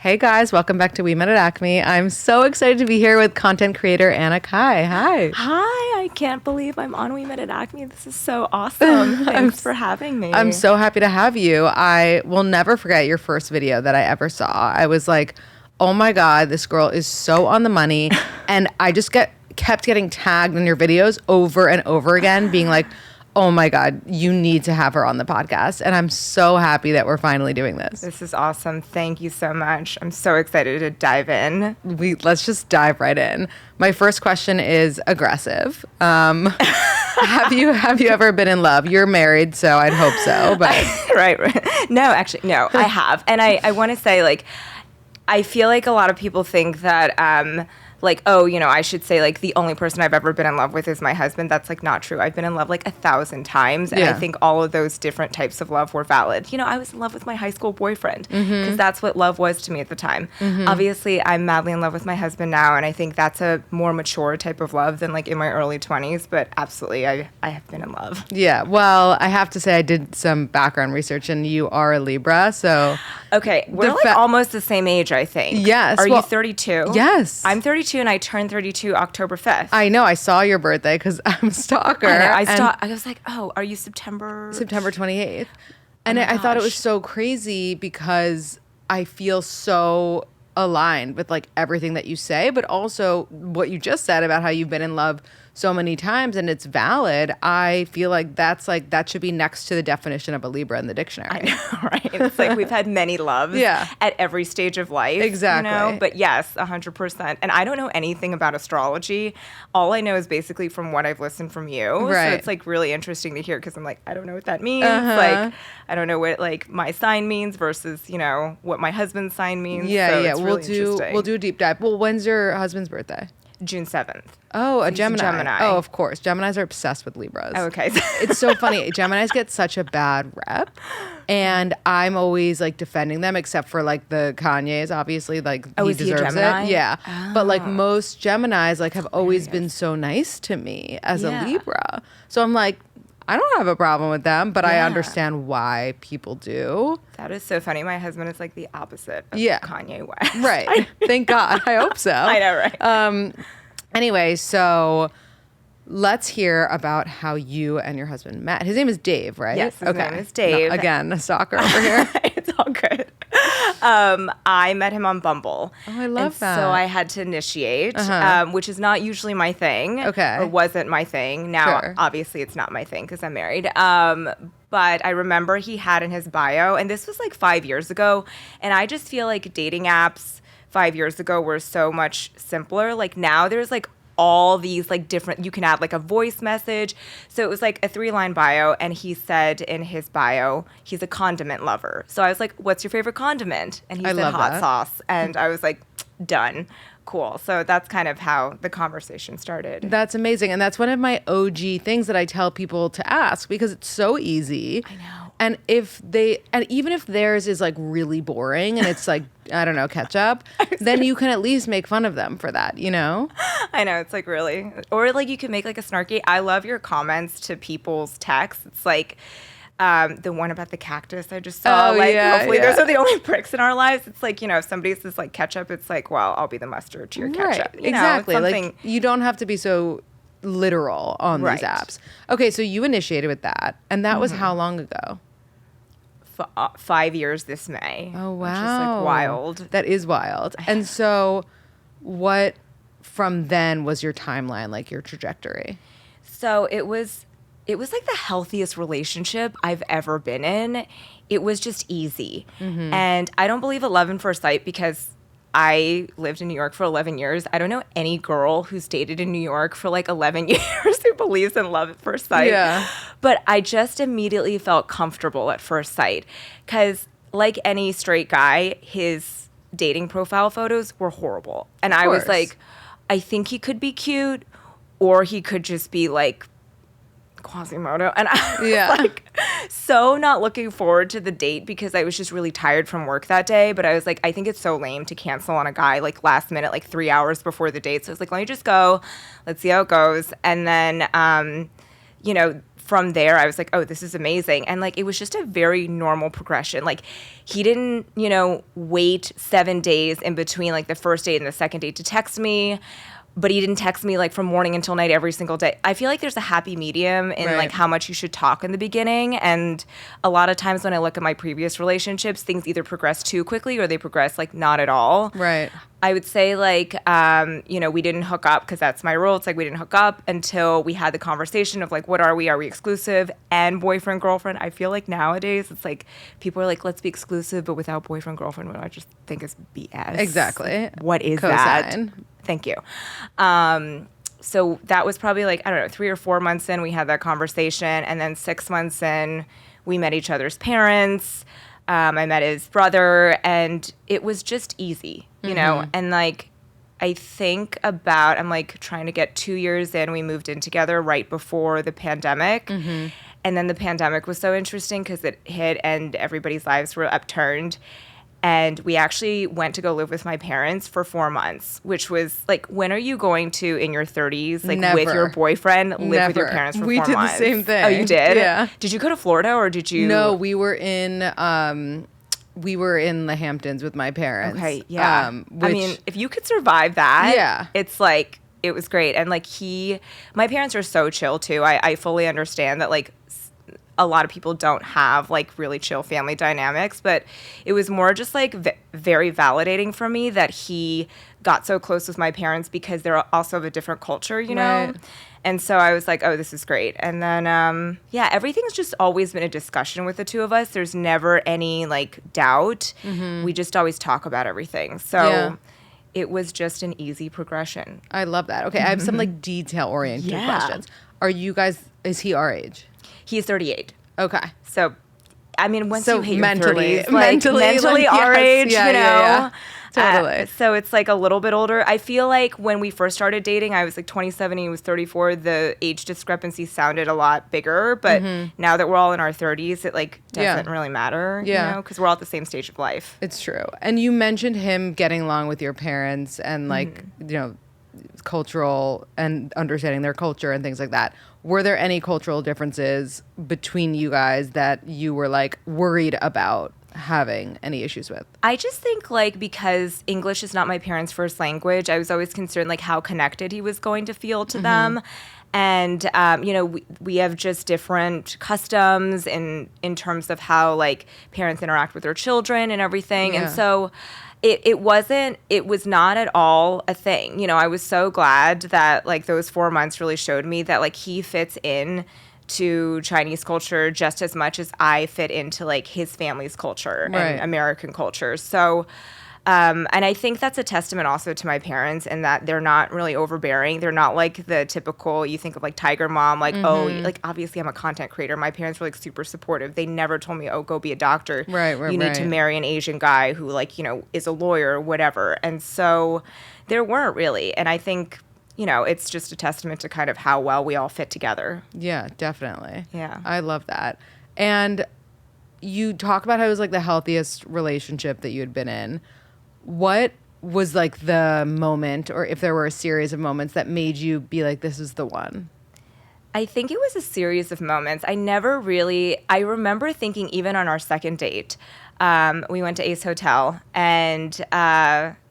Hey guys, welcome back to We Met at Acme. I'm so excited to be here with content creator Anna Kai. Hi. Hi, I can't believe I'm on We Met at Acme. This is so awesome. Thanks for having me. I'm so happy to have you. I will never forget your first video that I ever saw. I was like, oh my God, this girl is so on the money. And I just kept getting tagged in your videos over and over again, being like, oh my God, you need to have her on the podcast. And I'm so happy that we're finally doing this. This is awesome. Thank you so much. I'm so excited to dive in. Let's just dive right in. My first question is aggressive. Have you ever been in love? You're married, so I'd hope so. But right. No, actually, no, I have. And I want to say, like, I feel like a lot of people think that like, oh, you know, I should say, like, the only person I've ever been in love with is my husband. That's, like, not true. I've been in love, like, 1,000 times. And I think all of those different types of love were valid. You know, I was in love with my high school boyfriend because that's what love was to me at the time. Obviously, I'm madly in love with my husband now. And I think that's a more mature type of love than, like, in my early 20s. But absolutely, I have been in love. Yeah. Well, I have to say I did some background research and you are a Libra. So. Okay. We're like almost the same age, I think. Yes. Are you 32? Yes. I'm 32 and I turned 32 October 5th. I know. I saw your birthday because I'm a stalker. I was like, oh, are you September 28th. And I thought it was so crazy because I feel so aligned with like everything that you say, but also what you just said about how you've been in love so many times and it's valid. I feel like that should be next to the definition of a Libra in the dictionary. I know, right? It's like we've had many loves at every stage of life. Exactly. You know? But yes, 100%. And I don't know anything about astrology. All I know is basically from what I've listened from you. Right. So it's like really interesting to hear because I'm like, I don't know what that means. Like, I don't know what like my sign means versus, you know, what my husband's sign means. Yeah, so we'll do a deep dive. Well, when's your husband's birthday? June 7th. Oh, a He's Gemini. Oh, of course. Geminis are obsessed with Libras. Oh, okay. It's so funny. Geminis get such a bad rep. And I'm always like defending them, except for like the Kanye's, obviously. Like, he deserves it. Yeah. Oh. But like most Geminis like have always been so nice to me as a Libra. So I'm like, I don't have a problem with them, but I understand why people do. That is so funny. My husband is like the opposite of Kanye West. Right. Thank God. I hope so. I know, right? Anyway, so let's hear about how you and your husband met. His name is Dave, right? Yes, his name is Dave. No, again, a stalker over here. It's all good. I met him on Bumble. Oh, I love that. So I had to initiate, which is not usually my thing. Okay. Or wasn't my thing. Now, obviously, it's not my thing because I'm married. But I remember he had in his bio, and this was like 5 years ago, and I just feel like dating apps 5 years ago were so much simpler. Like now there's like all these like different, you can add like a voice message. So it was like a 3-line bio, and he said in his bio, he's a condiment lover. So I was like, what's your favorite condiment? And he said hot sauce. And I was like, done. Cool. So that's kind of how the conversation started. That's amazing. And that's one of my OG things that I tell people to ask because it's so easy. I know. And even if theirs is like really boring and it's like, I don't know, ketchup, then you can at least make fun of them for that, you know? I know. It's like really, or like you can make like a snarky, I love your comments to people's texts. It's like, the one about the cactus I just saw. Hopefully those are the only pricks in our lives. It's like, you know, if somebody says like ketchup, it's like, well, I'll be the mustard to your ketchup. Right. Exactly. Like you don't have to be so literal on these apps. Okay, so you initiated with that, and that was how long ago? 5 years this May. Oh, wow. Which is like wild. That is wild. And so what from then was your timeline, like your trajectory? So it was like the healthiest relationship I've ever been in. It was just easy. And I don't believe in love at first sight because I lived in New York for 11 years. I don't know any girl who's dated in New York for like 11 years who believes in love at first sight. Yeah. But I just immediately felt comfortable at first sight because like any straight guy, his dating profile photos were horrible. And I was like, I think he could be cute or he could just be like Quasimodo. And I was like so not looking forward to the date because I was just really tired from work that day. But I was like, I think it's so lame to cancel on a guy like last minute, like 3 hours before the date. So I was like, let me just go. Let's see how it goes. And then, you know, from there, I was like, oh, this is amazing. And like, it was just a very normal progression. Like, he didn't, wait 7 days in between like the first date and the second date to text me. But he didn't text me like from morning until night every single day. I feel like there's a happy medium in like how much you should talk in the beginning. And a lot of times when I look at my previous relationships, things either progress too quickly or they progress like not at all. Right. I would say like, we didn't hook up because that's my rule. It's like we didn't hook up until we had the conversation of like, what are we? Are we exclusive and boyfriend, girlfriend? I feel like nowadays it's like people are like, let's be exclusive, but without boyfriend, girlfriend, which I just think is BS. Exactly. What is Cosign. that? Thank you. So that was probably like, I don't know, 3 or 4 months in, we had that conversation. And then 6 months in, we met each other's parents. I met his brother, and it was just easy, you know? And like, I think about, I'm like trying to get 2 years in, we moved in together right before the pandemic. And then the pandemic was so interesting because it hit and everybody's lives were upturned. And we actually went to go live with my parents for 4 months, which was like, when are you going to, in your 30s, like Never. with your boyfriend, live with your parents for 4 months? We did the same thing. Oh, you did? Yeah. Did you go to Florida or did you? No, we were in the Hamptons with my parents. Okay, yeah. I mean, if you could survive that, yeah, it's like, it was great. And like my parents are so chill too. I fully understand that like a lot of people don't have like really chill family dynamics, but it was more just like very validating for me that he got so close with my parents because they're also of a different culture, you know? Right. And so I was like, oh, this is great. And then, everything's just always been a discussion with the two of us. There's never any like doubt. We just always talk about everything. So it was just an easy progression. I love that. Okay, I have some like detail-oriented questions. Is he our age? He's 38. Okay. So, I mean, once you hit mentally, your 30s, mentally like, our yes, age, yeah, you know? Yeah. Totally. So it's like a little bit older. I feel like when we first started dating, I was like 27, he was 34. The age discrepancy sounded a lot bigger, but now that we're all in our 30s, it like doesn't really matter, you know, because we're all at the same stage of life. It's true. And you mentioned him getting along with your parents and like, cultural and understanding their culture and things like that. Were there any cultural differences between you guys that you were like worried about having any issues with? I just think like because English is not my parents' first language, I was always concerned like how connected he was going to feel to them. And, we have just different customs in terms of how like parents interact with their children and everything. Yeah. And so it was not at all a thing. You know, I was so glad that like those 4 months really showed me that like he fits in to Chinese culture just as much as I fit into like his family's culture and American culture. So, and I think that's a testament also to my parents in that they're not really overbearing. They're not like the typical, you think of like tiger mom, like, oh, like obviously I'm a content creator. My parents were like super supportive. They never told me, oh, go be a doctor. You need to marry an Asian guy who like, is a lawyer or whatever. And so there weren't really. And I think, it's just a testament to kind of how well we all fit together. Yeah, definitely. Yeah. I love that. And you talk about how it was like the healthiest relationship that you had been in. What was like the moment, or if there were a series of moments that made you be like, this is the one? I think it was a series of moments. I remember thinking even on our second date, we went to Ace Hotel and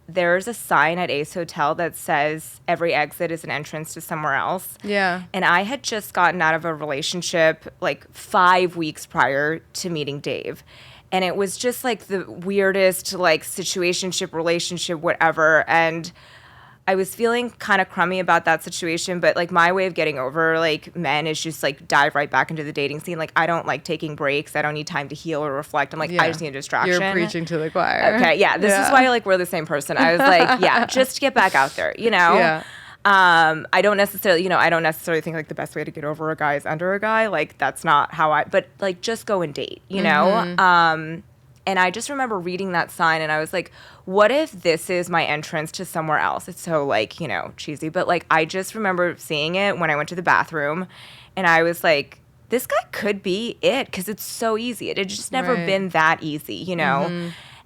there's a sign at Ace Hotel that says every exit is an entrance to somewhere else. Yeah. And I had just gotten out of a relationship like 5 weeks prior to meeting Dave. And it was just like the weirdest like situationship, relationship, whatever. And I was feeling kind of crummy about that situation, but like my way of getting over like men is just like dive right back into the dating scene. Like I don't like taking breaks. I don't need time to heal or reflect. I'm like, I just need a distraction. You're preaching to the choir. Okay, yeah. This is why like we're the same person. I was like, yeah, just get back out there, Yeah. I don't necessarily think like the best way to get over a guy is under a guy. Like that's not how but like just go and date, you know? And I just remember reading that sign and I was like, what if this is my entrance to somewhere else? It's so like, cheesy, but like I just remember seeing it when I went to the bathroom and I was like, this guy could be it because it's so easy. It had just never been that easy,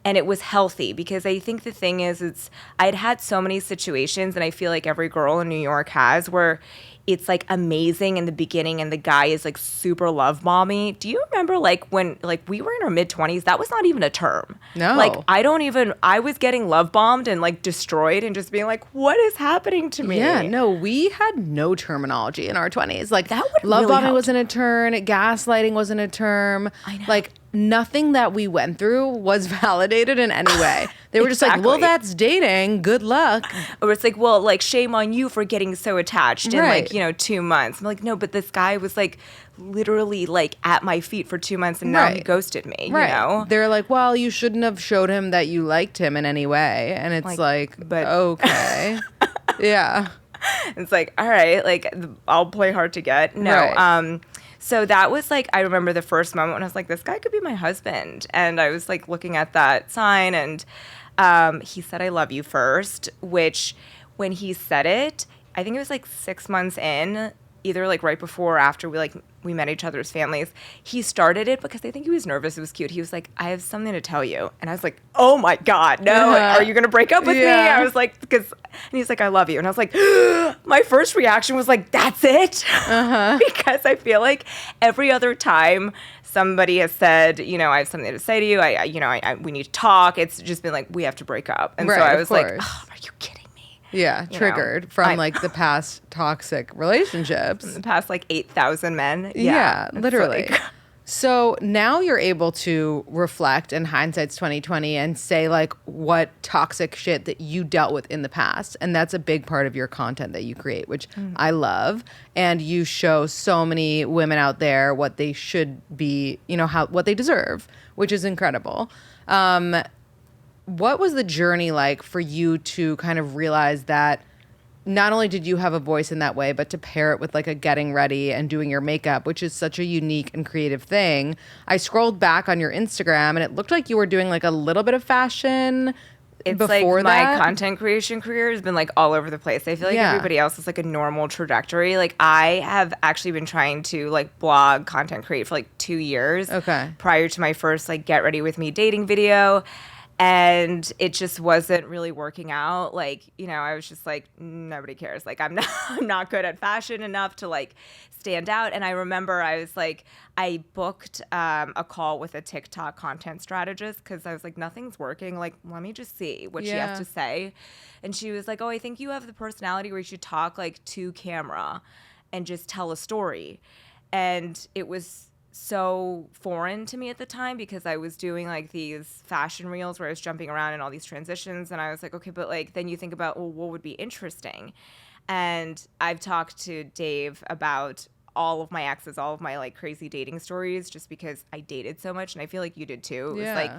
And it was healthy because I think the thing is I'd had so many situations, and I feel like every girl in New York has, where it's like amazing in the beginning and the guy is like super love bombing. Do you remember like when like we were in our mid-20s? That was not even a term. No. Like I was getting love bombed and like destroyed and just being like, what is happening to me? Yeah, no, we had no terminology in our 20s. Like that would love really bombing helped. wasn't a term, gaslighting wasn't a term. I know. Like nothing that we went through was validated in any way. They were just like, well, that's dating. Good luck. Or it's like, well, like shame on you for getting so attached in like, 2 months. I'm like, no, but this guy was like literally like at my feet for 2 months and now he ghosted me, you know? They're like, well, you shouldn't have showed him that you liked him in any way. And it's like but okay. Yeah. It's like, all right, like I'll play hard to get. No. Right. So that was like, I remember the first moment when I was like, this guy could be my husband. And I was like looking at that sign and he said, I love you first, which when he said it, I think it was like 6 months in, either like right before or after we met each other's families. He started it because I think he was nervous. It was cute. He was like, I have something to tell you. And I was like, oh my God, no. Are you going to break up with me? I was like, and he's like, I love you. And I was like, my first reaction was like, that's it? Because I feel like every other time somebody has said, I have something to say to you, we need to talk, it's just been like, we have to break up. And so I was like, oh, are you kidding? Yeah, triggered from like the past toxic relationships. From the past like 8,000 men. Yeah, literally. Like... So now you're able to reflect, and hindsight's 2020, and say like what toxic shit that you dealt with in the past. And that's a big part of your content that you create, which I love. And you show so many women out there what they should be, what they deserve, which is incredible. What was the journey like for you to kind of realize that not only did you have a voice in that way, but to pair it with like a getting ready and doing your makeup, which is such a unique and creative thing? I scrolled back on your Instagram and it looked like you were doing like a little bit of fashion. It's before like my content creation career has been like all over the place. I feel like everybody else is like a normal trajectory. Like I have actually been trying to like blog, content create for like 2 years. Okay. Prior to my first like get ready with me dating video. And it just wasn't really working out. Like, I was just like, nobody cares. Like, I'm not good at fashion enough to like stand out. And I remember I was like, I booked a call with a TikTok content strategist because I was like, nothing's working. Like, let me just see what she has to say. And she was like, oh, I think you have the personality where you should talk like to camera and just tell a story. And it was so foreign to me at the time because I was doing like these fashion reels where I was jumping around in all these transitions, and I was like, okay, but like then you think about, well, what would be interesting? And I've talked to Dave about all of my exes, all of my like crazy dating stories, just because I dated so much, and I feel like you did too. It was like,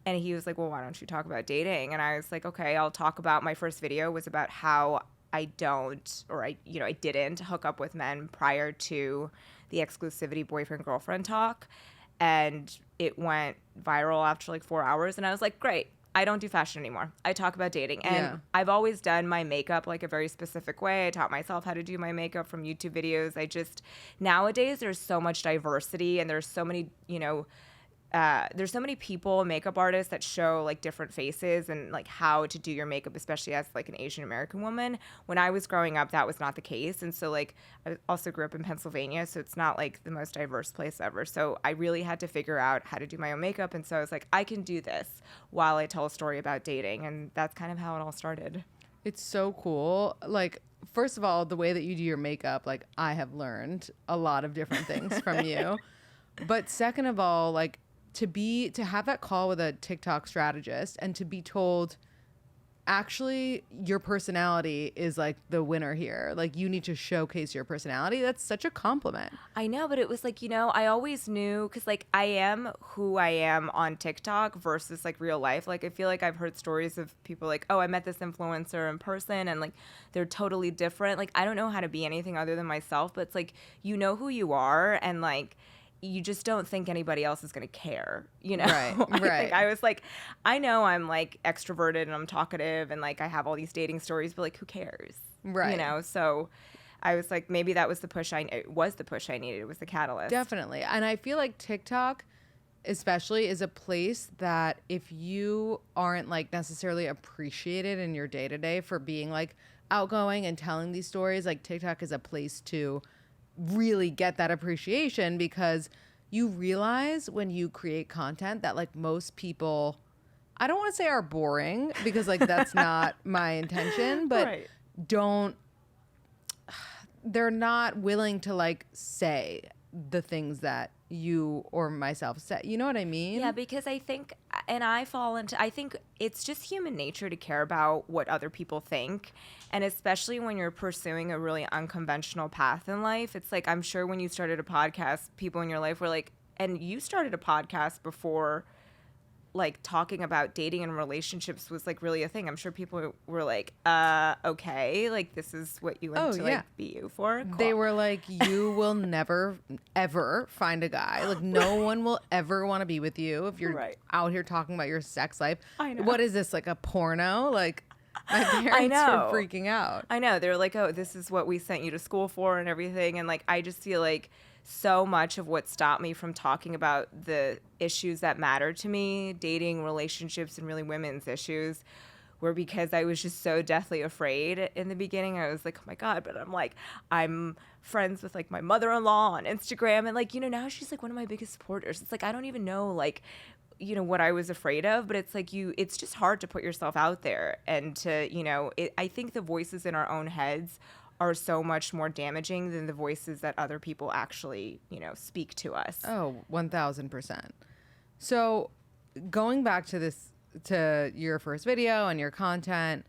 and he was like, well, why don't you talk about dating? And I was like, okay, I'll talk about, my first video was about how I didn't hook up with men prior to the exclusivity boyfriend-girlfriend talk, and it went viral after like 4 hours, and I was like, great, I don't do fashion anymore. I talk about dating, and I've always done my makeup like a very specific way. I taught myself how to do my makeup from YouTube videos. Nowadays there's so much diversity, and there's so many, there's so many people, makeup artists that show like different faces and like how to do your makeup, especially as like an Asian American woman. When I was growing up, that was not the case. And so like I also grew up in Pennsylvania, so it's not like the most diverse place ever. So I really had to figure out how to do my own makeup. And so I was like, I can do this while I tell a story about dating. And that's kind of how it all started. It's so cool. Like, first of all, the way that you do your makeup, like I have learned a lot of different things from you. But second of all, like, to have that call with a TikTok strategist and to be told, actually, your personality is like the winner here. Like, you need to showcase your personality. That's such a compliment. I know, but it was like, I always knew, because like I am who I am on TikTok versus like real life. Like, I feel like I've heard stories of people like, oh, I met this influencer in person and like they're totally different. Like, I don't know how to be anything other than myself, but it's like, you know who you are, and like, you just don't think anybody else is going to care, Right, right. I was like, I know I'm like extroverted and I'm talkative and like I have all these dating stories, but like, who cares? Right. So I was like, maybe that was the push it was the push I needed. It was the catalyst. Definitely. And I feel like TikTok especially is a place that if you aren't like necessarily appreciated in your day to day for being like outgoing and telling these stories, like TikTok is a place to really get that appreciation, because you realize when you create content that like most people, I don't want to say are boring, because like that's not my intention, but Right. they're not willing to like say the things that you or myself said. You know what I mean? Yeah, because I think, and I think it's just human nature to care about what other people think. And especially when you're pursuing a really unconventional path in life, it's like, I'm sure when you started a podcast, people in your life were like, and you started a podcast before like talking about dating and relationships was like really a thing. I'm sure people were like, okay, like this is what you went to like be you for. Cool. They were like, you will never ever find a guy. Like no one will ever want to be with you if you're out here talking about your sex life. I know. What is this, like a porno? Like my parents were freaking out. I know. They were like, oh, this is what we sent you to school for and everything. And like, I just feel like so much of what stopped me from talking about the issues that matter to me, dating, relationships, and really women's issues, were because I was just so deathly afraid in the beginning. I was like, oh my God, but I'm friends with like my mother-in-law on Instagram. And like, now she's like one of my biggest supporters. It's like, I don't even know like, what I was afraid of, but it's like it's just hard to put yourself out there and to, I think the voices in our own heads are so much more damaging than the voices that other people actually, speak to us. Oh, 1000%. So going back to your first video and your content,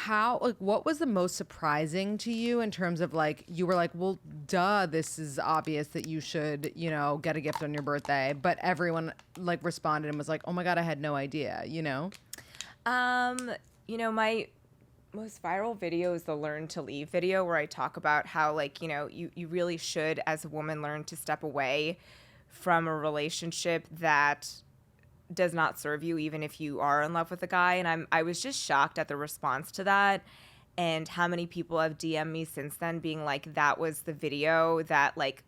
what was the most surprising to you in terms of like, you were like, well, duh, this is obvious that you should, get a gift on your birthday, but everyone like responded and was like, oh my God, I had no idea, My most viral video is the Learn to Leave video, where I talk about how like, you really should as a woman learn to step away from a relationship that does not serve you, even if you are in love with a guy. And I was just shocked at the response to that, and how many people have DM'd me since then being like, that was the video that like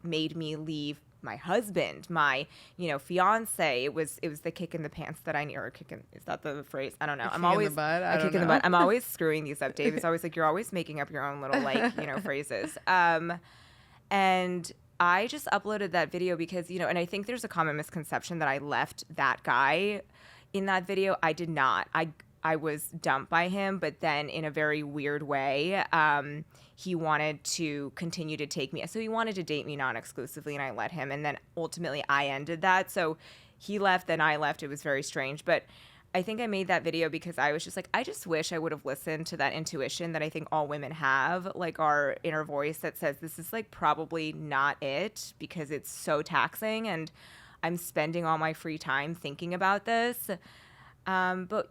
made me leave my husband, my, fiance. It was the kick in the pants that I need, or is that the phrase? I don't know. I'm always a kick in the butt. I'm always screwing these up, Dave. It's always like, you're always making up your own little like, phrases. And I just uploaded that video because, and I think there's a common misconception that I left that guy in that video. I did not. I was dumped by him, but then in a very weird way, he wanted to continue to take me. So he wanted to date me non-exclusively, and I let him. And then ultimately I ended that. So he left, then I left. It was very strange. But I think I made that video because I was just like, I just wish I would have listened to that intuition that I think all women have, like our inner voice that says this is like probably not it, because it's so taxing and I'm spending all my free time thinking about this. But,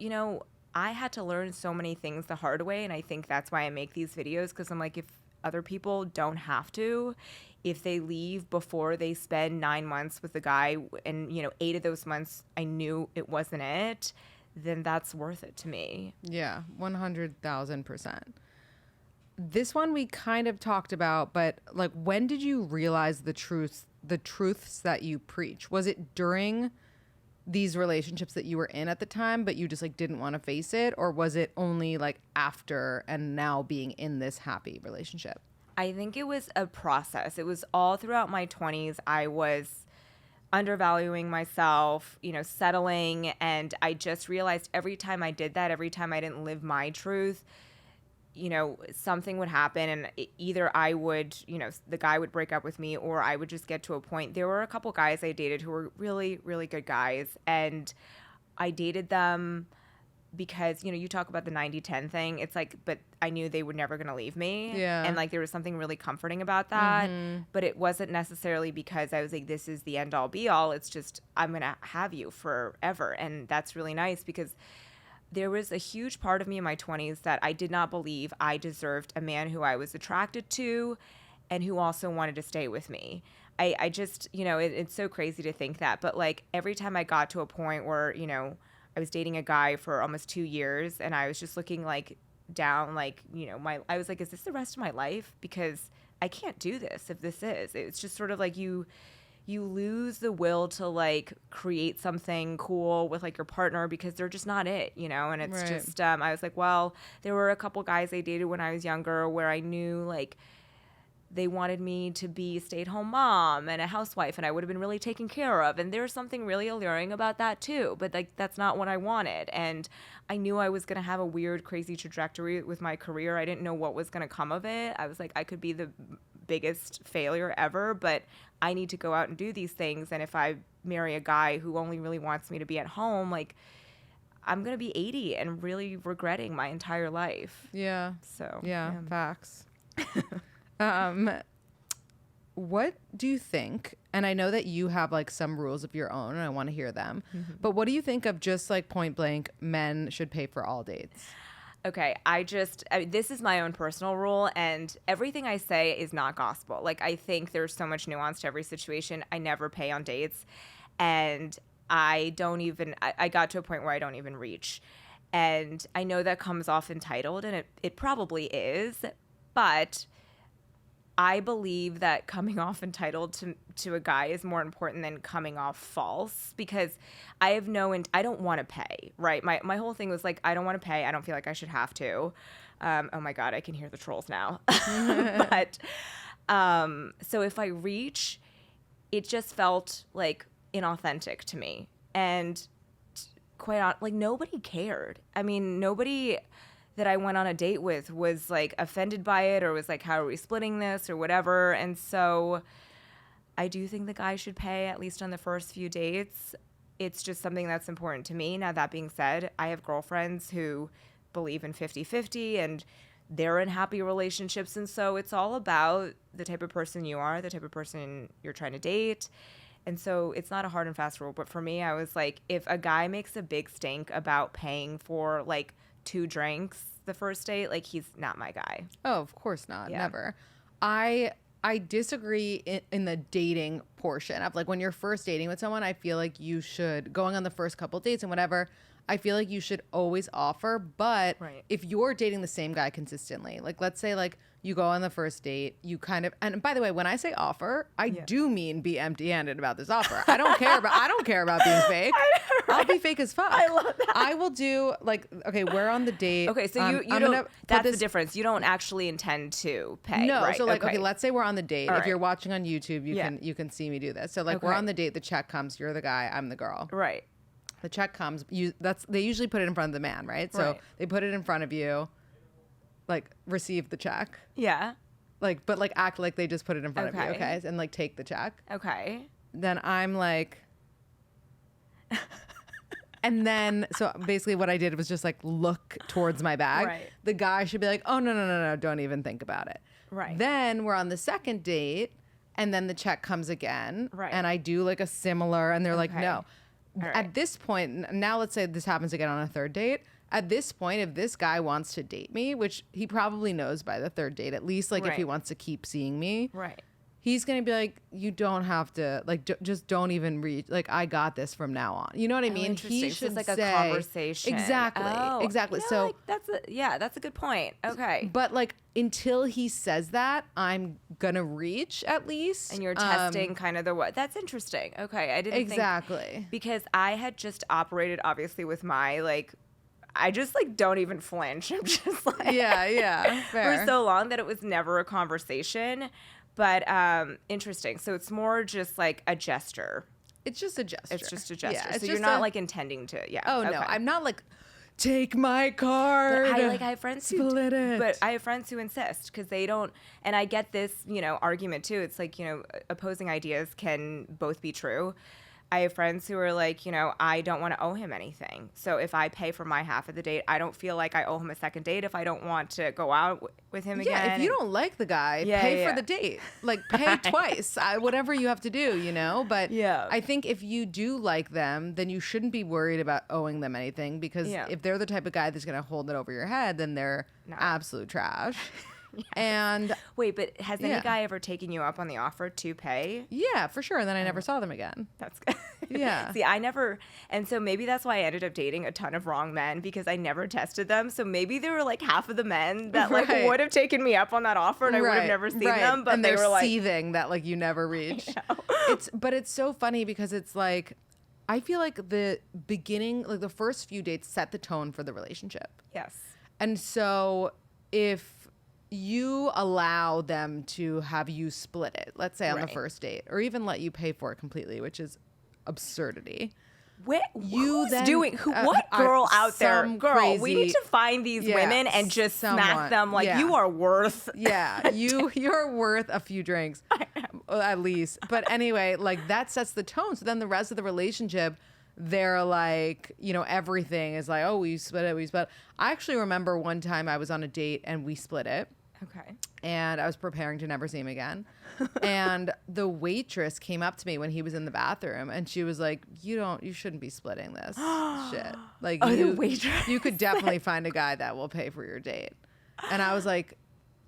I had to learn so many things the hard way, and I think that's why I make these videos, because I'm like, if other people don't have to, if they leave before they spend 9 months with the guy and, 8 of those months I knew it wasn't it, then that's worth it to me. Yeah, 100,000%. This one we kind of talked about, but like, when did you realize the truths that you preach? Was it during these relationships that you were in at the time, but you just like didn't want to face it? Or was it only like after and now being in this happy relationship? I think it was a process. It was all throughout my 20s. I was undervaluing myself, settling. And I just realized every time I did that, every time I didn't live my truth, something would happen, and either I would, the guy would break up with me, or I would just get to a point. There were a couple guys I dated who were really, really good guys, and I dated them because, you talk about the 90-10 thing. It's like, but I knew they were never going to leave me. Yeah. And like, there was something really comforting about that. Mm-hmm. But it wasn't necessarily because I was like, this is the end all be all. It's just, I'm going to have you forever. And that's really nice, because there was a huge part of me in my 20s that I did not believe I deserved a man who I was attracted to and who also wanted to stay with me. I just, it's so crazy to think that. But like, every time I got to a point where, I was dating a guy for almost 2 years, and I was just looking like down, like, I was like, is this the rest of my life? Because I can't do this if this is. It's just sort of like you you lose the will to like create something cool with like your partner because they're just not it, you know? And it's just, I was like, well, there were a couple guys I dated when I was younger where I knew like they wanted me to be a stay-at-home mom and a housewife, and I would have been really taken care of. And there's something really alluring about that too. But like, that's not what I wanted. And I knew I was going to have a weird, crazy trajectory with my career. I didn't know what was going to come of it. I was like, I could be the biggest failure ever, but I need to go out and do these things. And if I marry a guy who only really wants me to be at home, like, I'm going to be 80 and really regretting my entire life. Yeah. So, yeah. Facts. What do you think? And I know that you have like some rules of your own and I want to hear them, but what do you think of just like point blank, men should pay for all dates? Okay, this is my own personal rule, and everything I say is not gospel. Like, I think there's so much nuance to every situation. I never pay on dates, and I got to a point where I don't even reach. And I know that comes off entitled, and it probably is, but I believe that coming off entitled to a guy is more important than coming off false, because I don't want to pay, right? My whole thing was like, I don't want to pay. I don't feel like I should have to. Oh my God, I can hear the trolls now. But so if I reach, it just felt like inauthentic to me. And like nobody cared. I mean, nobody that I went on a date with was like offended by it or was like, how are we splitting this or whatever. And so I do think the guy should pay, at least on the first few dates. It's just something that's important to me. Now, that being said, I have girlfriends who believe in 50-50 and they're in happy relationships. And so it's all about the type of person you are, the type of person you're trying to date. And so it's not a hard and fast rule. But for me, I was like, if a guy makes a big stink about paying for like 2 drinks the first date, like, he's not my guy. Oh, of course not. Yeah. Never. I disagree in the dating portion of like when you're first dating with someone. I feel like you should, going on the first couple dates and whatever, I feel like you should always offer. But if you're dating the same guy consistently, like let's say like you go on the first date, you kind of, and by the way, when I say offer, I do mean be empty-handed about this offer. I don't care about being fake. I'll be fake as fuck. I love that. I will do like, okay, we're on the date. Okay, so you don't, that's the difference. You don't actually intend to pay. No, right? So like, okay, let's say we're on the date. All if you're watching on YouTube, you can see me do this. So like we're on the date, the check comes, you're the guy, I'm the girl. Right. The check comes, they usually put it in front of the man, right? So they put it in front of you, like receive the check. Yeah. Like, but like act like they just put it in front of you, okay? And like take the check. Okay. Then I'm like, and then, so basically what I did was just like look towards my bag. Right. The guy should be like, oh, no, don't even think about it. Right. Then we're on the second date and then the check comes again. Right. And I do like a similar, and they're like, no. Right. At this point, now let's say this happens again on a third date. At this point, if this guy wants to date me, which he probably knows by the third date, at least like if he wants to keep seeing me, he's going to be like, you don't have to, like, just don't even reach, like, I got this from now on. You know what I mean? He should like say, a conversation. Exactly. So like, that's a good point. Okay. But like, until he says that, I'm going to reach at least. And you're testing kind of the what. That's interesting. Okay. I didn't think. Because I had just operated, obviously, with my, like, I just like don't even flinch. I'm just like fair. For so long that it was never a conversation. But interesting. So it's more just like a gesture. It's just a gesture. Yeah, so you're not like intending to. Yeah. Oh, okay. No. I'm not like, take my card. But I have friends split it. But I have friends who insist because they don't. And I get this, argument too. It's like, opposing ideas can both be true. I have friends who are like, I don't want to owe him anything. So if I pay for my half of the date, I don't feel like I owe him a second date if I don't want to go out with him again. Yeah, if you don't like the guy, pay for the date. Like, pay twice, whatever you have to do, But I think if you do like them, then you shouldn't be worried about owing them anything, because if they're the type of guy that's going to hold it over your head, then they're absolute trash. And wait, but has any guy ever taken you up on the offer to pay? Yeah, for sure. And then I never saw them again. That's good. Yeah. See, I never, and so maybe that's why I ended up dating a ton of wrong men, because I never tested them. So maybe they were like half of the men that like would have taken me up on that offer, and I would have never seen them. But and they were like seething that like you never reached. But it's so funny because it's like, I feel like the beginning, like the first few dates set the tone for the relationship. Yes. And so if you allow them to have you split it, let's say on the first date, or even let you pay for it completely, which is absurdity. What girl out there? Girl, crazy, we need to find these women and just smack them like you are worth. Yeah, you're worth a few drinks, at least. But anyway, like that sets the tone. So then the rest of the relationship, they're like, you know, everything is like, oh, we split it. I actually remember one time I was on a date and we split it. Okay. And I was preparing to never see him again. And the waitress came up to me when he was in the bathroom and she was like, you shouldn't be splitting this shit. Like, the waitress. You could definitely find a guy that will pay for your date. And I was like,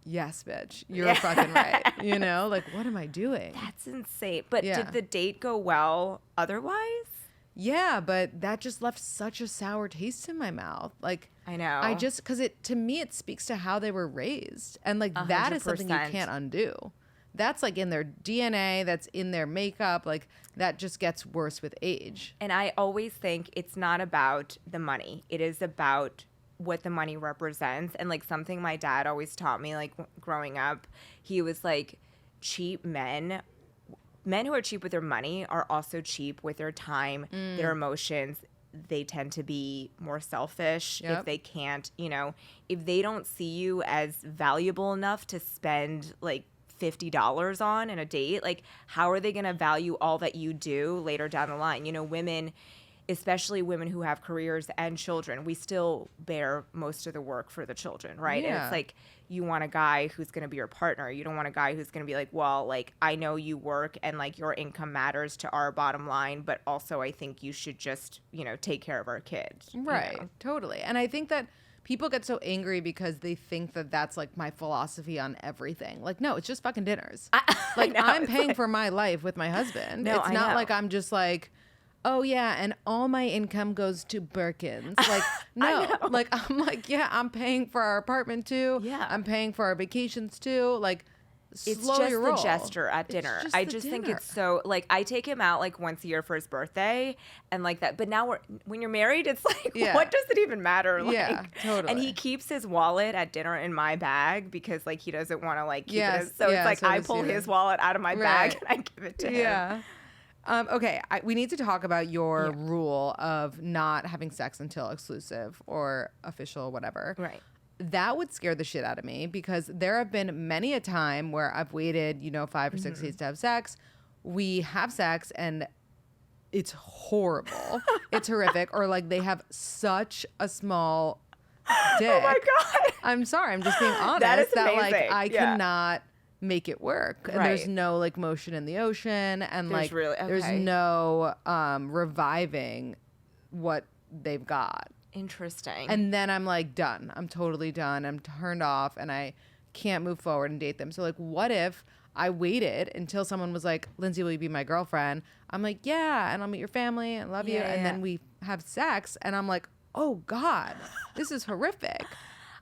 yes, bitch, you're fucking right. You know, like, what am I doing? That's insane. But did the date go well otherwise? Yeah, but that just left such a sour taste in my mouth. Like, I know. because to me, it speaks to how they were raised. And like, 100%. That is something you can't undo. That's like in their DNA, that's in their makeup. Like, that just gets worse with age. And I always think it's not about the money. It is about what the money represents. And like something my dad always taught me, like growing up, he was like, cheap men who are cheap with their money are also cheap with their time, their emotions. They tend to be more selfish if they can't, you know, if they don't see you as valuable enough to spend like $50 on in a date, like how are they going to value all that you do later down the line? You know, women, especially women who have careers and children, we still bear most of the work for the children, right? And it's like, you want a guy who's going to be your partner. You don't want a guy who's going to be like, well, like, I know you work and like your income matters to our bottom line, but also I think you should just, you know, take care of our kids. Right. You know? Totally. And I think that people get so angry because they think that that's like my philosophy on everything. Like, no, it's just fucking dinners. I'm paying for my life with my husband. No, it's not like I'm just like, oh yeah, and all my income goes to Birkins. Like, no, like I'm like, yeah, I'm paying for our apartment too. Yeah, I'm paying for our vacations too. Like, it's just the gesture at dinner. I just think it's so, like, I take him out like once a year for his birthday and like that. But now when you're married, it's like, what does it even matter? Like, yeah, totally. And he keeps his wallet at dinner in my bag because like he doesn't want to like keep it. So it's like so I pull his wallet out of my bag and I give it to him. Yeah. Okay, we need to talk about your rule of not having sex until exclusive or official, whatever. Right. That would scare the shit out of me because there have been many a time where I've waited, 5 or 6 days to have sex. We have sex and it's horrible. It's horrific. Or like they have such a small dick. Oh my God. I'm sorry. I'm just being honest. That is amazing. Like I cannot make it work. And there's no like motion in the ocean and there's no reviving what they've got. Interesting. And then I'm like done. I'm totally done. I'm turned off and I can't move forward and date them. So like what if I waited until someone was like, Lindsay, will you be my girlfriend? I'm like, yeah, and I'll meet your family and love you. And then we have sex and I'm like, oh God, this is horrific.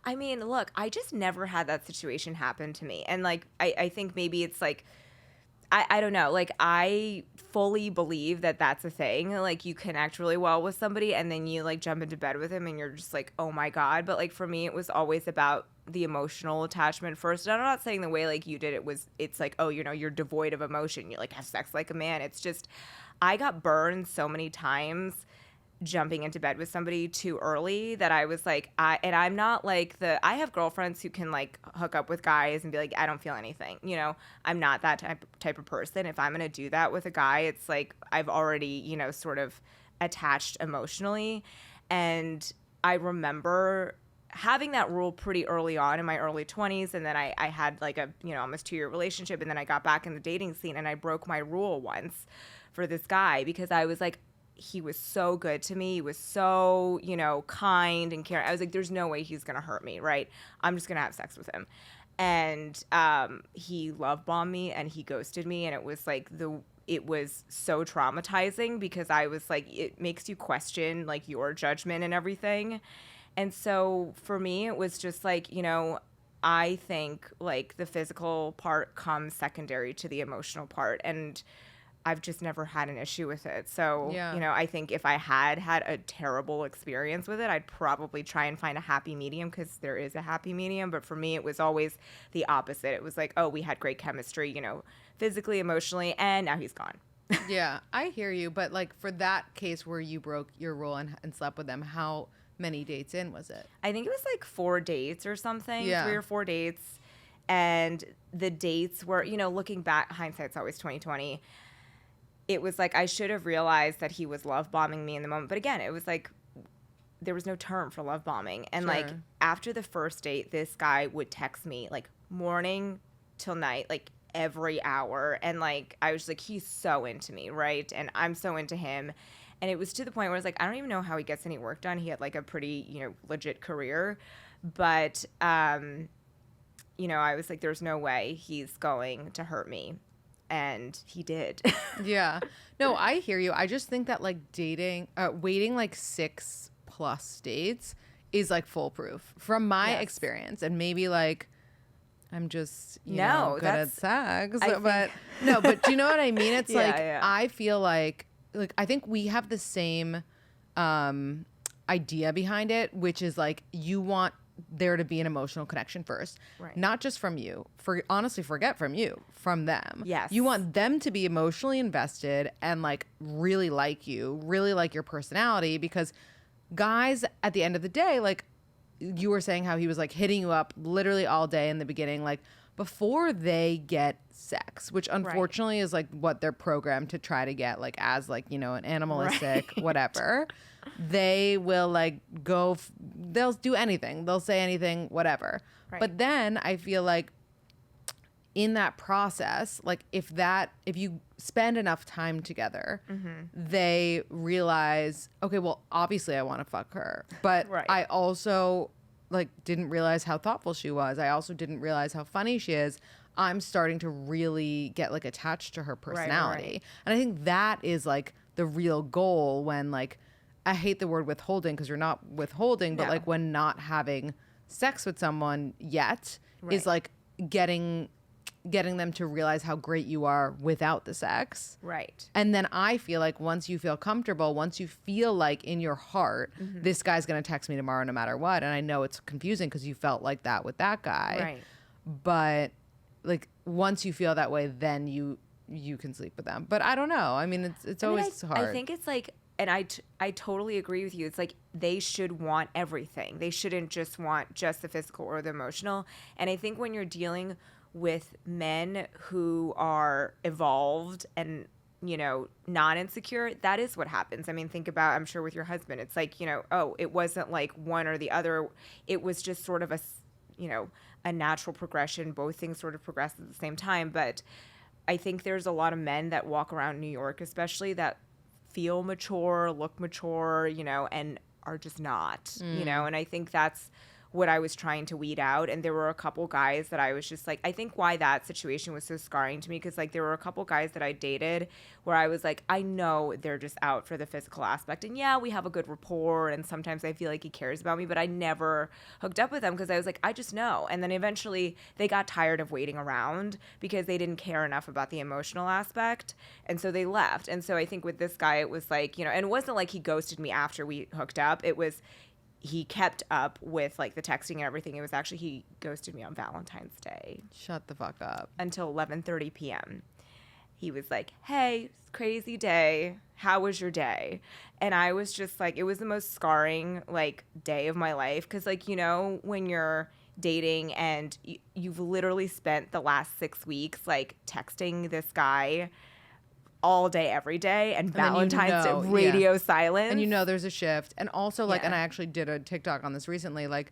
I mean, look, I just never had that situation happen to me. And like, I think maybe it's like, I don't know. Like, I fully believe that that's a thing. Like, you connect really well with somebody and then you like jump into bed with him and you're just like, oh my God. But like, for me, it was always about the emotional attachment first. And I'm not saying the way like you did it's like, oh, you're devoid of emotion. You like have sex like a man. It's just, I got burned so many times jumping into bed with somebody too early that I was like, I'm not like I have girlfriends who can like hook up with guys and be like, I don't feel anything. I'm not that type of person. If I'm going to do that with a guy, it's like I've already, sort of attached emotionally. And I remember having that rule pretty early on in my early 20s. And then I had like a, almost 2-year relationship. And then I got back in the dating scene and I broke my rule once for this guy because I was like, he was so good to me. He was so, kind and caring. I was like, there's no way he's going to hurt me, right? I'm just going to have sex with him. And he love bombed me and he ghosted me, and it was like it was so traumatizing because I was like, it makes you question like your judgment and everything. And so for me, it was just like, you know, I think like the physical part comes secondary to the emotional part, and I've just never had an issue with it. So, you know, I think if I had a terrible experience with it, I'd probably try and find a happy medium, because there is a happy medium. But for me, it was always the opposite. It was like, oh, we had great chemistry, you know, physically, emotionally, and now he's gone. Yeah, I hear you. But like for that case where you broke your rule and slept with them, how many dates in was it? I think it was like 4 dates or something, 3 or 4 dates. And the dates were, you know, looking back, hindsight's always 20/20. It was like I should have realized that he was love bombing me in the moment. But again, it was like there was no term for love bombing. And like after the first date, this guy would text me like morning till night, like every hour. And like I was like, he's so into me, right? And I'm so into him. And it was to the point where I was like, I don't even know how he gets any work done. He had like a pretty, you know, legit career. But, you know, I was like, there's no way he's going to hurt me. And he did. Yeah. No, I hear you. I just think that like waiting like 6+ dates is like foolproof from my experience. And maybe like I'm just, you know, good at sex. But do you know what I mean? It's I feel like I think we have the same idea behind it, which is like you want there to be an emotional connection first, not just from you. Honestly, forget from you, from them. Yes, you want them to be emotionally invested and like really like you, really like your personality, because guys, at the end of the day, like you were saying how he was like hitting you up literally all day in the beginning, like before they get sex, which unfortunately is like what they're programmed to try to get, like as like, you know, an animalistic whatever. They will like they'll do anything, they'll say anything, whatever. But then I feel like in that process, like if you spend enough time together, they realize, okay, well, obviously I want to fuck her, but I also like didn't realize how thoughtful she was. I also didn't realize how funny she is. I'm starting to really get like attached to her personality. And I think that is like the real goal when like, I hate the word withholding because you're not withholding, but like when not having sex with someone yet is like getting them to realize how great you are without the sex. Right. And then I feel like once you feel comfortable, once you feel like in your heart, this guy's going to text me tomorrow no matter what. And I know it's confusing because you felt like that with that guy. Right. But like once you feel that way, then you can sleep with them. But I don't know. I mean, it's always hard. I think it's like, and I totally agree with you. It's like they should want everything. They shouldn't just want just the physical or the emotional. And I think when you're dealing with men who are evolved and, you know, not insecure, that is what happens. I mean, think about, I'm sure with your husband, it's like, you know, oh, it wasn't like one or the other. It was just sort of a natural progression. Both things sort of progress at the same time. But I think there's a lot of men that walk around New York, especially, that feel mature, look mature, you know, and are just not, you know, and I think that's what I was trying to weed out. And there were a couple guys that I was just like, I think why that situation was so scarring to me, because like there were a couple guys that I dated where I was like, I know they're just out for the physical aspect, and yeah, we have a good rapport and sometimes I feel like he cares about me, but I never hooked up with them because I was like, I just know. And then eventually they got tired of waiting around because they didn't care enough about the emotional aspect, and so they left. And so I think with this guy it was like, you know, and it wasn't like he ghosted me after we hooked up. It was he kept up with like the texting and everything. It was actually, he ghosted me on Valentine's Day. Shut the fuck up. Until 11:30 p.m. He was like, hey, crazy day. How was your day? And I was just like, it was the most scarring like day of my life. Because like, you know, when you're dating and you've literally spent the last 6 weeks like texting this guy all day, every day, and Valentine's Day, radio silence. And you know there's a shift. And also, like, and I actually did a TikTok on this recently, like,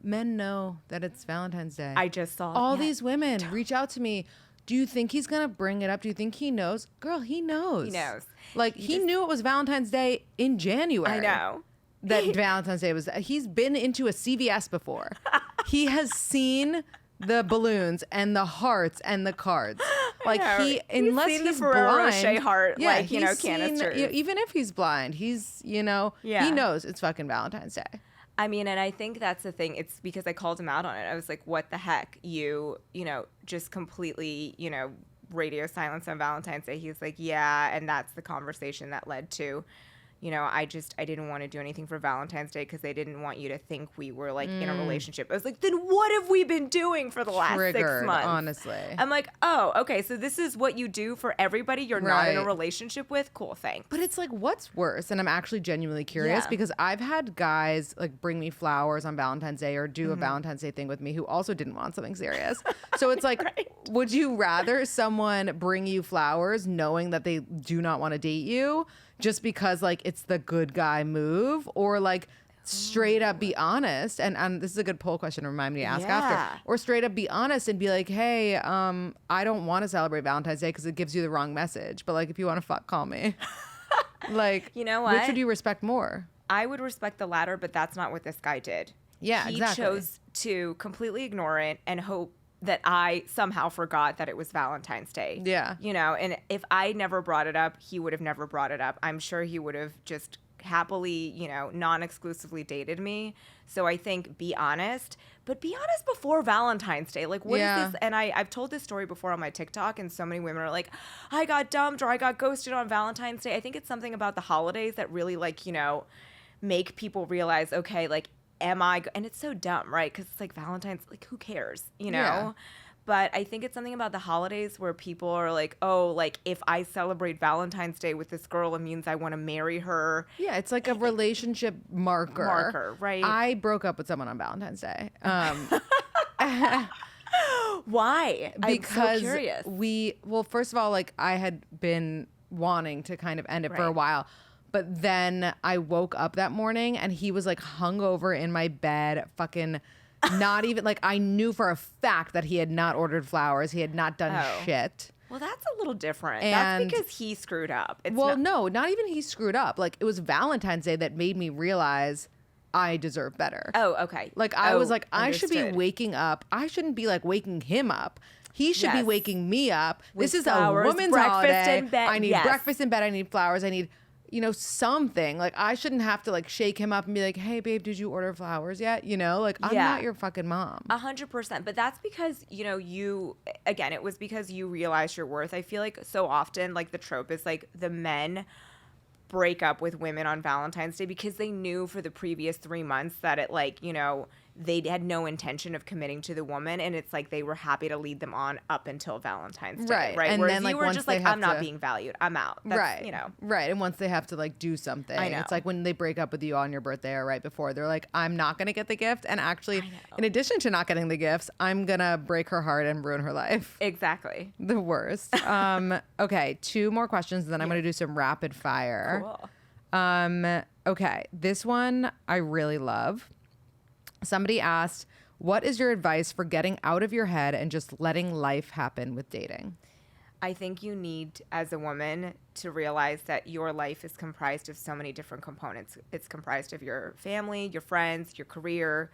men know that it's Valentine's Day. I just saw all these women reach out to me. Do you think he's going to bring it up? Do you think he knows? Girl, he knows. He knows. Like, he knew it was Valentine's Day in January. I know. That Valentine's Day was, he's been into a CVS before. He has seen the balloons and the hearts and the cards. Like unless seen he's the Ferrero blind, Rocher heart, canisters. Even if he's blind, he's he knows it's fucking Valentine's Day. I mean, and I think that's the thing. It's because I called him out on it. I was like, what the heck? You just completely, radio silence on Valentine's Day. He's like, yeah. And that's the conversation that led to, I didn't want to do anything for Valentine's Day because they didn't want you to think we were like in a relationship. I was like, then what have we been doing for the last 6 months? Honestly. I'm like, oh, okay. So this is what you do for everybody you're not in a relationship with? Cool, thanks. But it's like, what's worse? And I'm actually genuinely curious because I've had guys like bring me flowers on Valentine's Day or do a Valentine's Day thing with me who also didn't want something serious. So it's like, would you rather someone bring you flowers knowing that they do not want to date you just because like it's the good guy move, or like straight up be honest? And this is a good poll question to remind me to ask after. Or straight up be honest and be like, hey, I don't want to celebrate Valentine's Day because it gives you the wrong message. But like, if you want to fuck, call me. Like, you know what? Which would you respect more? I would respect the latter, but that's not what this guy did. Yeah, exactly. He chose to completely ignore it and hope that I somehow forgot that it was Valentine's Day. Yeah. And if I never brought it up, he would have never brought it up. I'm sure he would have just happily, non-exclusively dated me. So I think be honest, but be honest before Valentine's Day. Like, what is this? And I've told this story before on my TikTok, and so many women are like, I got dumped or I got ghosted on Valentine's Day. I think it's something about the holidays that really make people realize, okay, like, and it's so dumb, right? Because it's like Valentine's, like, who cares, Yeah. But I think it's something about the holidays where people are like, oh, like, if I celebrate Valentine's Day with this girl, it means I want to marry her. Yeah, it's like a relationship marker. Right? I broke up with someone on Valentine's Day. Why? Because I'm so curious. Well, first of all, like, I had been wanting to kind of end it for a while. But then I woke up that morning and he was like hungover in my bed, fucking not even like, I knew for a fact that he had not ordered flowers. He had not done shit. Well, that's a little different. And, that's because he screwed up. Not even he screwed up. Like, it was Valentine's Day that made me realize I deserve better. Oh, okay. Like, I was like, understood. I should be waking up. I shouldn't be like waking him up. He should be waking me up. With this is flowers, a woman's breakfast holiday. in bed. I need breakfast in bed. I need flowers. I need something. Like, I shouldn't have to like shake him up and be like, hey babe, did you order flowers yet? Like, I'm not your fucking mom. 100%. But that's because, it was because you realized your worth. I feel like so often, like, the trope is like the men break up with women on Valentine's Day because they knew for the previous 3 months that it, like, they had no intention of committing to the woman, and it's like they were happy to lead them on up until Valentine's Day, right? And whereas then, like, you were once just like, they have I'm not to- being valued, I'm out. That's, Right. And once they have to like do something, I know. it's like when they break up with you on your birthday or right before, they're like, I'm not gonna get the gift, and actually, in addition to not getting the gifts, I'm gonna break her heart and ruin her life. Exactly. The worst. Okay, 2 more questions, and then I'm gonna do some rapid fire. Cool. Okay, this one I really love. Somebody asked, what is your advice for getting out of your head and just letting life happen with dating? I think you need, as a woman, to realize that your life is comprised of so many different components. It's comprised of your family, your friends, your career,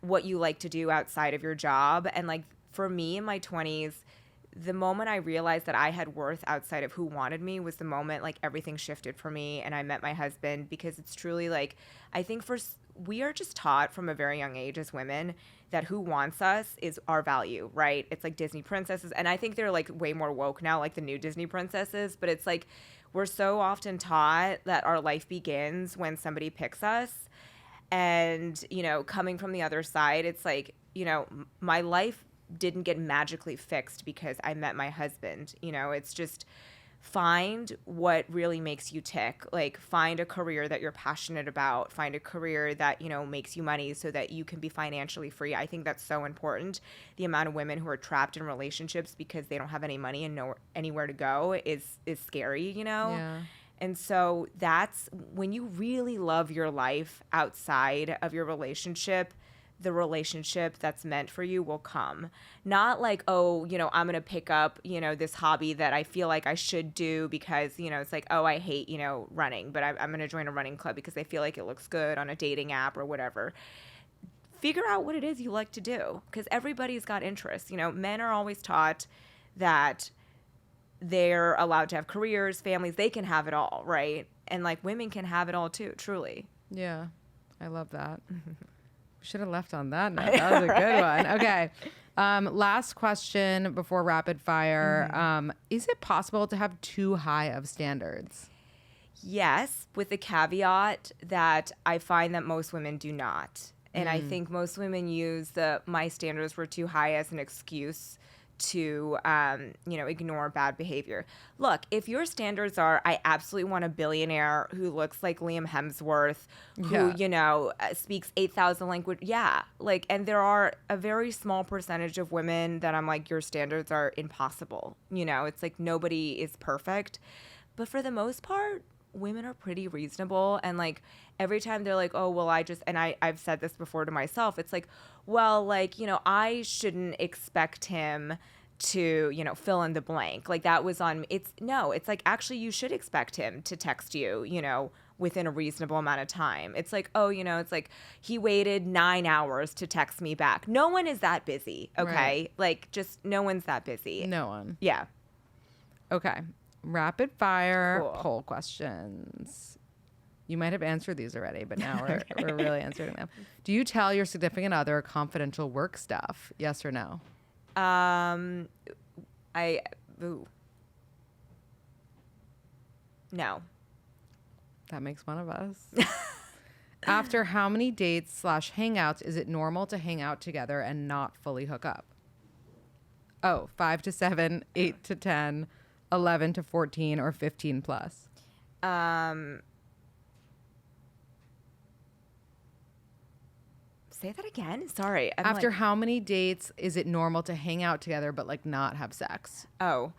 what you like to do outside of your job. And like, for me in my 20s, the moment I realized that I had worth outside of who wanted me was the moment like everything shifted for me and I met my husband, because it's truly like, I think we are just taught from a very young age as women that who wants us is our value, right? It's like Disney princesses. And I think they're like way more woke now, like the new Disney princesses. But it's like, we're so often taught that our life begins when somebody picks us. And, coming from the other side, it's like, my life didn't get magically fixed because I met my husband. It's just find what really makes you tick. Like, find a career that you're passionate about. Find a career that, makes you money so that you can be financially free. I think that's so important. The amount of women who are trapped in relationships because they don't have any money and anywhere to go is scary, Yeah. And so that's when you really love your life outside of your relationship, the relationship that's meant for you will come. Not like, oh, I'm going to pick up, this hobby that I feel like I should do because, it's like, oh, I hate, running, but I'm going to join a running club because I feel like it looks good on a dating app or whatever. figure out what it is you like to do, because everybody's got interests. You know, men are always taught that they're allowed to have careers, families, they can have it all, right? And like women can have it all too, truly. Yeah, I love that. Should have left on that note. That was a good one. Okay. Last question before rapid fire. Is it possible to have too high of standards? Yes, with the caveat that I find that most women do not. And I think most women use my standards were too high as an excuse to, ignore bad behavior. Look, if your standards are, I absolutely want a billionaire who looks like Liam Hemsworth, who, speaks 8,000 languages. Yeah. Like, and there are a very small percentage of women that I'm like, your standards are impossible. You know, it's like nobody is perfect. But for the most part, women are pretty reasonable, and like every time they're like, oh well, I've said this before to myself, it's like, well, like, I shouldn't expect him to, fill in the blank, like that was on me. It's like, actually you should expect him to text you, within a reasonable amount of time. It's like, oh, it's like he waited 9 hours to text me back. No one is that busy, okay? Right. Like, just no one's that busy. No one. Yeah. Okay. Rapid fire poll questions. You might have answered these already, but now we're really answering them. Do you tell your significant other confidential work stuff? Yes or no? No. That makes one of us. After how many dates / hangouts is it normal to hang out together and not fully hook up? 5 to 7, 8 to 10, 11 to 14, or 15 plus? Say that again. Sorry. After how many dates is it normal to hang out together but like not have sex? Oh,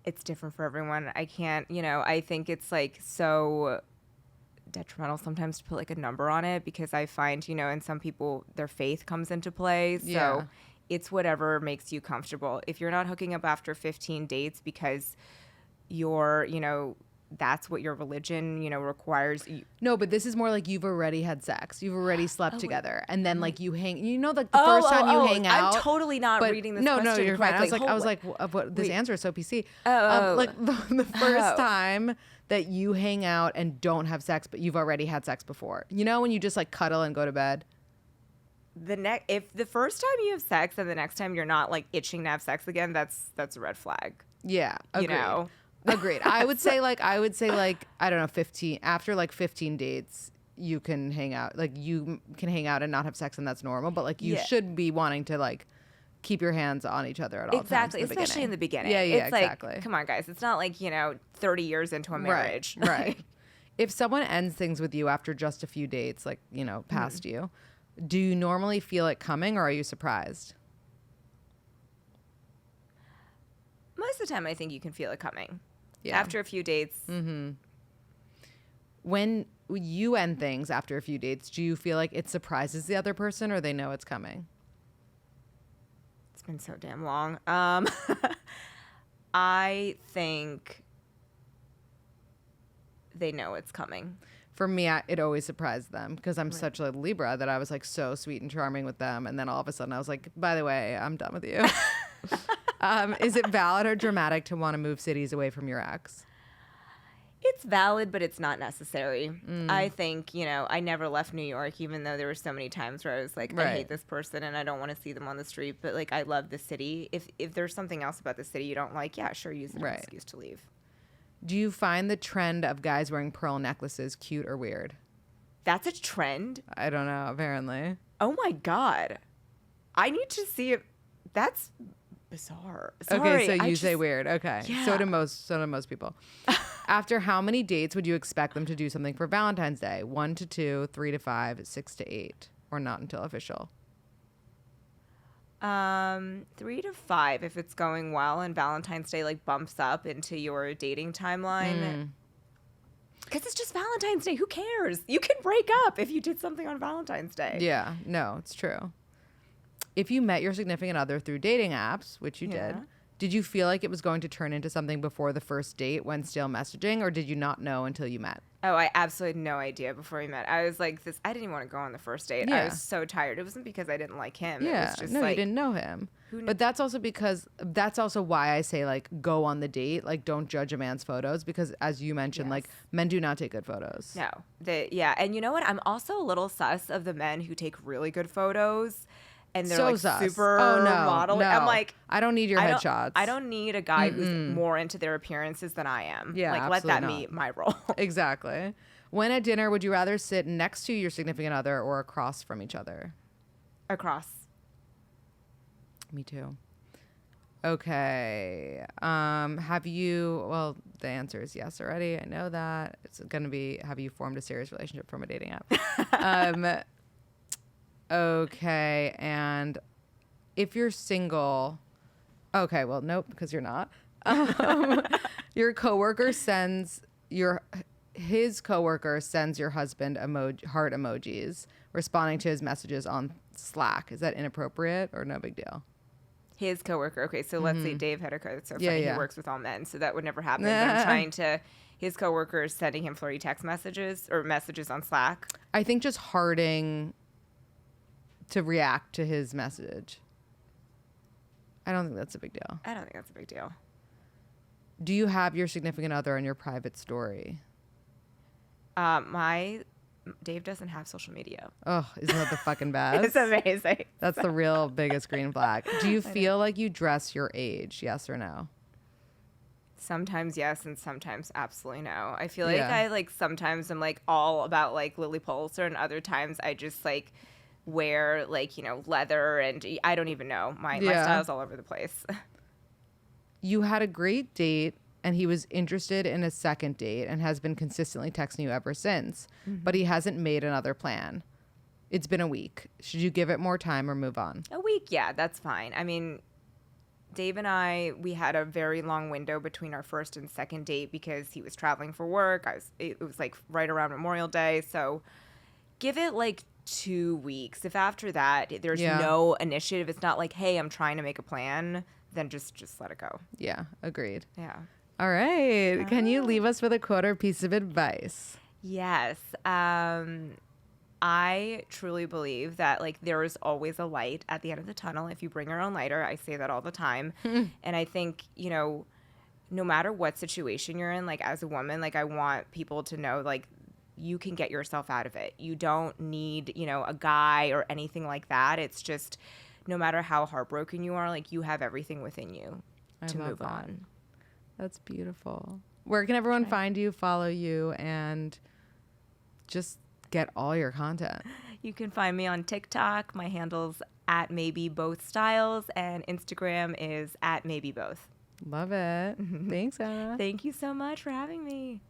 it's different for everyone. I can't, I think it's like so detrimental sometimes to put like a number on it, because I find, and some people, their faith comes into play. So yeah. It's whatever makes you comfortable. If you're not hooking up after 15 dates because you're, that's what your religion, requires. No, but this is more like you've already had sex. You've already slept together. And then like you hang, like the first time you hang out. I'm totally not reading this question. No, you're fine. I was like, this answer is so PC. Like the first time that you hang out and don't have sex, but you've already had sex before. When you just like cuddle and go to bed? If the first time you have sex and the next time you're not like itching to have sex again, that's a red flag. Yeah. Agreed. Agreed. I would say like, I don't know, 15, after like 15 dates, you can hang out. Like you can hang out and not have sex, and that's normal. But like you should be wanting to like keep your hands on each other at all times. Exactly. Especially in the beginning. Yeah, it's exactly. Like, come on, guys. It's not like, 30 years into a marriage. Right. If someone ends things with you after just a few dates, like, past you, do you normally feel it coming, or are you surprised? Most of the time, I think you can feel it coming. Yeah. After a few dates. Mm-hmm. When you end things after a few dates, do you feel like it surprises the other person, or they know it's coming? It's been so damn long. I think they know it's coming. For me, it always surprised them, because I'm such a Libra that I was like so sweet and charming with them. And then all of a sudden I was like, by the way, I'm done with you. Is it valid or dramatic to want to move cities away from your ex? It's valid, but it's not necessary. I think, I never left New York, even though there were so many times where I was like, I hate this person and I don't want to see them on the street. But like, I love the city. If there's something else about the city you don't like, yeah, sure, use it as an excuse to leave. Do you find the trend of guys wearing pearl necklaces cute or weird? That's a trend? I don't know, apparently. Oh my God. I need to see it. That's bizarre. Sorry, okay, so you say weird. Okay. Yeah. So do most people. After how many dates would you expect them to do something for Valentine's Day? 1 to 2, 3 to 5, 6 to 8, or not until official? 3 to 5 if it's going well and Valentine's Day like bumps up into your dating timeline. Because it's just Valentine's Day. Who cares? You can break up if you did something on Valentine's Day. Yeah, no, it's true. If you met your significant other through dating apps, which you did, Did you feel like it was going to turn into something before the first date when still messaging, or did you not know until you met? Oh, I absolutely had no idea before we met. I was like, I didn't even want to go on the first date. Yeah. I was so tired. It wasn't because I didn't like him. Yeah. It was just no, like, you didn't know him. But that's also why I say, like, go on the date. Like, don't judge a man's photos because, as you mentioned, like, men do not take good photos. No. And you know what? I'm also a little sus of the men who take really good photos. And they're like sus. super model. No. I'm like, I don't need your headshots. I don't need a guy who's more into their appearances than I am. Yeah, like, let that be my role. Exactly. When at dinner, would you rather sit next to your significant other or across from each other? Across. Me too. Okay. Have you? Well, the answer is yes already. I know that. It's going to be, have you formed a serious relationship from a dating app? Okay, and if you're single, okay, well, nope, because you're not. Your coworker sends his coworker sends your husband heart emojis responding to his messages on Slack. Is that inappropriate or no big deal? His coworker. Okay, so let's say Dave had a coworker. It's so funny. He works with all men, so that would never happen. But his coworker is sending him flirty text messages or messages on Slack. I think just hearting to react to his message. I don't think that's a big deal. I don't think that's a big deal. Do you have your significant other on your private story? Dave doesn't have social media. Oh, isn't that the fucking best? It's amazing. That's the real biggest green flag. Do you feel like you dress your age? Yes or no? Sometimes yes, and sometimes absolutely no. I feel like I like sometimes I'm like all about like Lily Pulitzer, and other times I just like wear like, you know, leather, and I don't even know. My style's all over the place. You had a great date and he was interested in a second date and has been consistently texting you ever since, but he hasn't made another plan. It's been a week. Should you give it more time or move on? A week, yeah, that's fine. I mean, Dave and we had a very long window between our first and second date because he was traveling for work. It was like right around Memorial Day. So give it like 2 weeks. If after that there's no initiative, it's not like, hey, I'm trying to make a plan, then just let it go. Yeah, agreed. Yeah. All right. Can you leave us with a quote or piece of advice? Yes. I truly believe that like there is always a light at the end of the tunnel if you bring your own lighter. I say that all the time. And I think, you know, no matter what situation you're in, like as a woman, like I want people to know like you can get yourself out of it. You don't need, you know, a guy or anything like that. It's just no matter how heartbroken you are, like you have everything within you to move on. That's beautiful. Where can everyone find you, follow you, and just get all your content? You can find me on TikTok. My handle's at maybe both styles, and Instagram is at maybe both. Love it. Thanks, Anna. Thank you so much for having me.